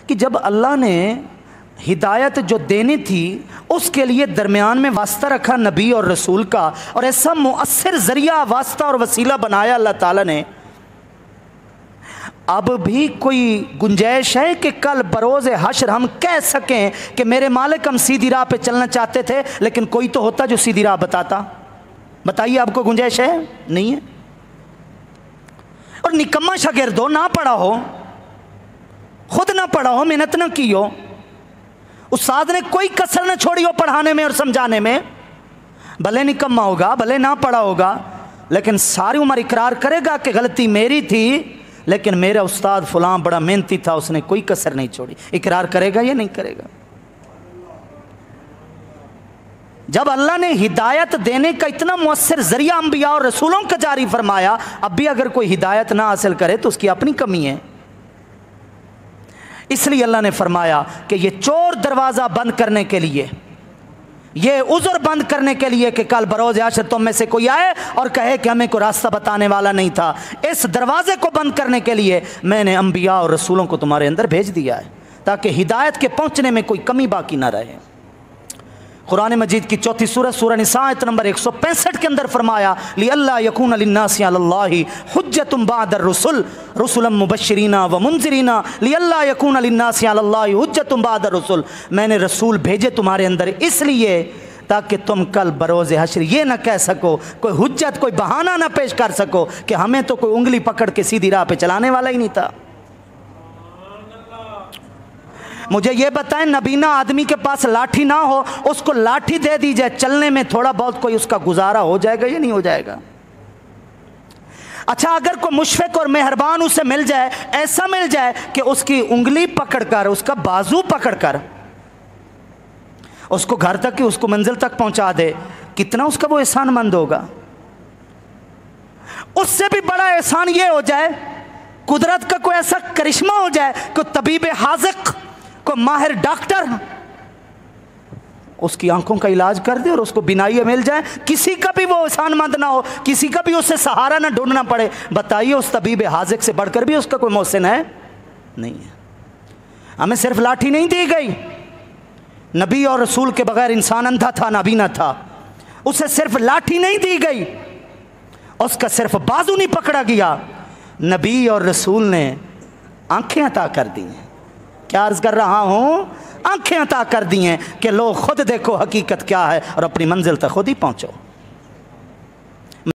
कि जब अल्लाह ने हिदायत जो देनी थी उसके लिए दरमियान में वास्ता रखा नबी और रसूल का, और ऐसा मुअस्सिर ज़रिया वास्ता और वसीला बनाया अल्लाह ताला ने, अब भी कोई गुंजाइश है कि कल बरोज़ हश्र हम कह सकें कि मेरे मालिक हम सीधी राह पे चलना चाहते थे, लेकिन कोई तो होता जो सीधी राह बताता? बताइए, आपको गुंजाइश है? नहीं है। और निकम्मा शागिर्द हो, ना पढ़ा हो, खुद ना पढ़ा हो, मेहनत ना की हो, उस्ताद ने कोई कसर ना छोड़ी हो पढ़ाने में और समझाने में, भले निकम्मा होगा, भले ना पढ़ा होगा, लेकिन सारी उम्र इकरार करेगा कि गलती मेरी थी, लेकिन मेरा उस्ताद फलां बड़ा मेहनती था, उसने कोई कसर नहीं छोड़ी। इकरार करेगा या नहीं करेगा? जब अल्लाह ने हिदायत देने का इतना मुअस्सिर ज़रिया अंबिया और रसूलों का जारी फरमाया, अब भी अगर कोई हिदायत ना हासिल करे तो उसकी अपनी कमी है। इसलिए अल्लाह ने फरमाया कि ये चोर दरवाज़ा बंद करने के लिए, ये उज़र बंद करने के लिए कि कल बरोज़ हश्र तुम में से कोई आए और कहे कि हमें कोई रास्ता बताने वाला नहीं था, इस दरवाज़े को बंद करने के लिए मैंने अंबिया और रसूलों को तुम्हारे अंदर भेज दिया है, ताकि हिदायत के पहुँचने में कोई कमी बाकी ना रहे। कुरान मजीद की 4 सूरह सूरह निसा आयत नंबर 165 के अंदर फरमाया, लिअल्ला यकून लिन्नासि अलल्लाहि हुज्जतुम बअदर रुसुल रुसुलन मुबश्शिरीना व मुनज़िरीना लिअल्ला यकून लिन्नासि अलल्लाहि हुज्जतुम बअदर रुसुल। मैंने रसूल भेजे तुम्हारे अंदर इसलिए ताकि तुम कल बरोज़ हश्र ये ना कह सको, कोई हुज्जत, कोई बहाना ना पेश कर सको कि हमें तो कोई उंगली पकड़ के सीधी राह पे चलाने वाला ही नहीं था। मुझे ये बताएं, नबीना आदमी के पास लाठी ना हो, उसको लाठी दे दी जाए, चलने में थोड़ा बहुत कोई उसका गुजारा हो जाएगा या नहीं हो जाएगा? अच्छा, अगर कोई मुशफ़िक़ और मेहरबान उसे मिल जाए, ऐसा मिल जाए कि उसकी उंगली पकड़कर, उसका बाजू पकड़कर उसको घर तक की, उसको मंजिल तक पहुंचा दे, कितना उसका वो एहसानमंद होगा। उससे भी बड़ा एहसान ये हो जाए, कुदरत का कोई ऐसा करिश्मा हो जाए, कोई तबीब हाज़िक़, कोई माहिर डॉक्टर उसकी आंखों का इलाज कर दे और उसको बीनाई मिल जाए, किसी का भी वो एहसानमंद ना हो, किसी का भी उसे सहारा ना ढूंढना पड़े। बताइए, उस तबीब हाज़िक़ से बढ़कर भी उसका कोई मोहसिन है? नहीं है। हमें सिर्फ लाठी नहीं दी गई, नबी और रसूल के बगैर इंसान अंधा था, नाबीना था, उसे सिर्फ लाठी नहीं दी गई, उसका सिर्फ बाजू नहीं पकड़ा गया, नबी और रसूल ने आंखें अता कर दी हैं। क्या अर्ज़ कर रहा हूँ? आंखें अता कर दी हैं कि लो खुद देखो हकीकत क्या है और अपनी मंजिल तक खुद ही पहुँचो।